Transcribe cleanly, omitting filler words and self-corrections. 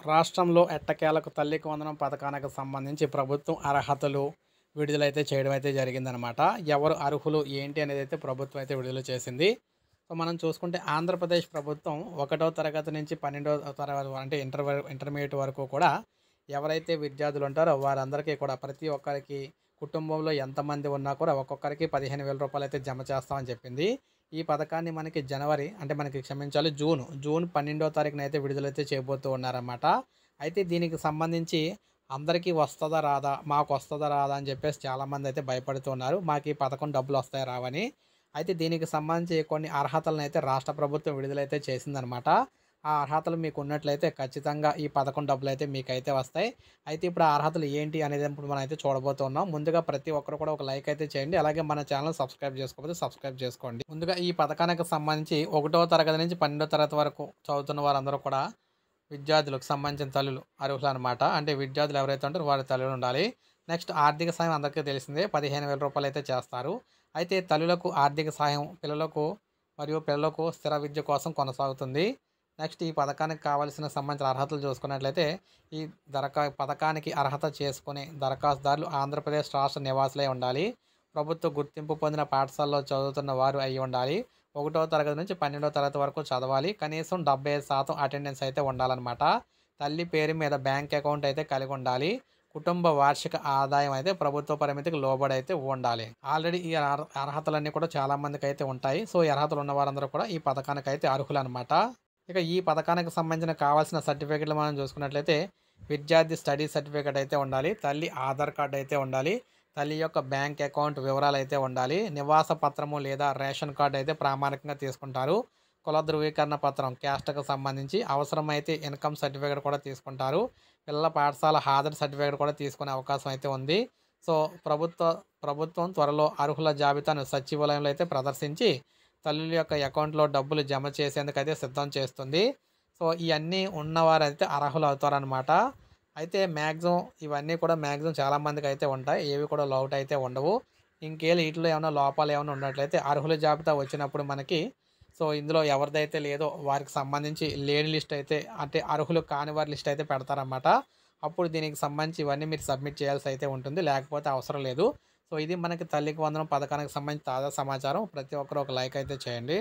రాష్ట్రంలో ఎట్టకేలకు తల్లికి వందనం పథకానికి సంబంధించి ప్రభుత్వం అర్హతలు విడుదలైతే చేయడం అయితే జరిగిందనమాట. ఎవరు అర్హులు ఏంటి అనేది అయితే ప్రభుత్వం అయితే విడుదల చేసింది. సో, మనం చూసుకుంటే ఆంధ్రప్రదేశ్ ప్రభుత్వం 1వ తరగతి నుంచి 12వ తరగతి అంటే ఇంటర్మీడియేట్ వరకు కూడా ఎవరైతే విద్యార్థులు ఉంటారో వారందరికీ కూడా ప్రతి ఒక్కరికి కుటుంబంలో ఎంతమంది ఉన్నా కూడా ఒక్కొక్కరికి రూ. 15,000 అయితే జమ చేస్తామని చెప్పింది. ఈ పథకాన్ని మనకి జనవరి అంటే మనకి క్షమించాలి జూన్ 12వ తారీఖున అయితే విడుదలైతే చేయబోతూ ఉన్నారన్నమాట. అయితే దీనికి సంబంధించి అందరికీ వస్తదా రాదా? మాకొస్తదా రాదా? అని చెప్పేసి చాలామంది అయితే భయపడుతూ ఉన్నారు. మాకు ఈ పథకం డబ్బులు వస్తాయా రావని. అయితే దీనికి సంబంధించి కొన్ని అర్హతలను అయితే రాష్ట్ర ప్రభుత్వం విడుదలైతే చేసిందనమాట. ఆ అర్హతలు మీకు ఉన్నట్లయితే ఖచ్చితంగా ఈ పథకం డబ్బులైతే మీకైతే వస్తాయి. అయితే ఇప్పుడు ఆ అర్హతలు ఏంటి అనేది ఇప్పుడు మనం అయితే చూడబోతున్నాం. ముందుగా ప్రతి ఒక్కరు కూడా ఒక లైక్ అయితే చేయండి. అలాగే మన ఛానల్ సబ్స్క్రైబ్ చేసుకోకపోతే సబ్స్క్రైబ్ చేసుకోండి. ముందుగా ఈ పథకానికి సంబంధించి 1వ తరగతి నుంచి 12వ తరగతి వరకు చదువుతున్న వారందరూ కూడా విద్యార్థులకు సంబంధించిన తల్లులు అర్హులనమాట. అంటే విద్యార్థులు ఎవరైతే ఉంటారో వారి తల్లులు ఉండాలి. నెక్స్ట్ ఆర్థిక సాయం అందరికీ తెలిసిందే. రూ. 15,000 అయితే చేస్తారు. అయితే తల్లులకు ఆర్థిక సహాయం పిల్లలకు స్థిర విద్య కోసం కొనసాగుతుంది. నెక్స్ట్ ఈ పథకానికి కావాల్సిన సంబంధించిన అర్హతలు చూసుకున్నట్లయితే ఈ పథకానికి అర్హత చేసుకునే దరఖాస్తుదారులు ఆంధ్రప్రదేశ్ రాష్ట్ర నివాసులై ఉండాలి. ప్రభుత్వ గుర్తింపు పొందిన పాఠశాలలో చదువుతున్న వారు అయి ఉండాలి. 1వ తరగతి నుంచి 12వ తరగతి వరకు చదవాలి. కనీసం 75% అటెండెన్స్ అయితే ఉండాలన్నమాట. తల్లి పేరు మీద బ్యాంక్ అకౌంట్ అయితే కలిగి ఉండాలి. కుటుంబ వార్షిక ఆదాయం అయితే ప్రభుత్వ పరిమితికి లోబడి అయితే ఉండాలి. ఆల్రెడీ ఈ అర్హతలన్నీ కూడా చాలా మందికి అయితే ఉంటాయి. సో, ఈ అర్హతలు ఉన్న వారందరూ కూడా ఈ పథకానికి అయితే అర్హులన్నమాట. ఇక ఈ పథకానికి సంబంధించిన కావాల్సిన సర్టిఫికెట్లు మనం చూసుకున్నట్లయితే విద్యార్థి స్టడీ సర్టిఫికేట్ అయితే ఉండాలి. తల్లి ఆధార్ కార్డు అయితే ఉండాలి. తల్లి యొక్క బ్యాంక్ అకౌంట్ వివరాలు అయితే ఉండాలి. నివాస పత్రము లేదా రేషన్ కార్డు అయితే ప్రామాణికంగా తీసుకుంటారు. కుల ధృవీకరణ పత్రం క్యాస్ట్కి సంబంధించి అవసరమైతే ఇన్కమ్ సర్టిఫికేట్ కూడా తీసుకుంటారు. పిల్లల పాఠశాల హాజరు సర్టిఫికేట్ కూడా తీసుకునే అవకాశం అయితే ఉంది. సో, ప్రభుత్వం త్వరలో అర్హుల జాబితాను సచివాలయంలో అయితే ప్రదర్శించి తల్లుల యొక్క అకౌంట్లో డబ్బులు జమ చేసేందుకు అయితే సిద్ధం చేస్తుంది. సో, ఇవన్నీ ఉన్నవారైతే అర్హులు అవుతారనమాట. అయితే ఇవన్నీ కూడా చాలామందికి అయితే ఉంటాయి. ఏవి కూడా లోటు అయితే ఉండవు. వీటిలో ఏమైనా లోపాలు ఏమైనా ఉన్నట్లయితే అర్హుల జాబితా వచ్చినప్పుడు మనకి ఇందులో ఎవరిదైతే లేదో వారికి సంబంధించి లేని లిస్ట్ అయితే అంటే అర్హులు కాని వారి లిస్ట్ అయితే పెడతారన్నమాట. అప్పుడు దీనికి సంబంధించి ఇవన్నీ మీరు సబ్మిట్ చేయాల్సి అయితే ఉంటుంది. లేకపోతే అవసరం లేదు. సో, ఇది మనకి తల్లికి వందనం పథకానికి సంబంధించి తాజా సమాచారం. ప్రతి ఒక్కరు ఒక లైక్ అయితే చేయండి.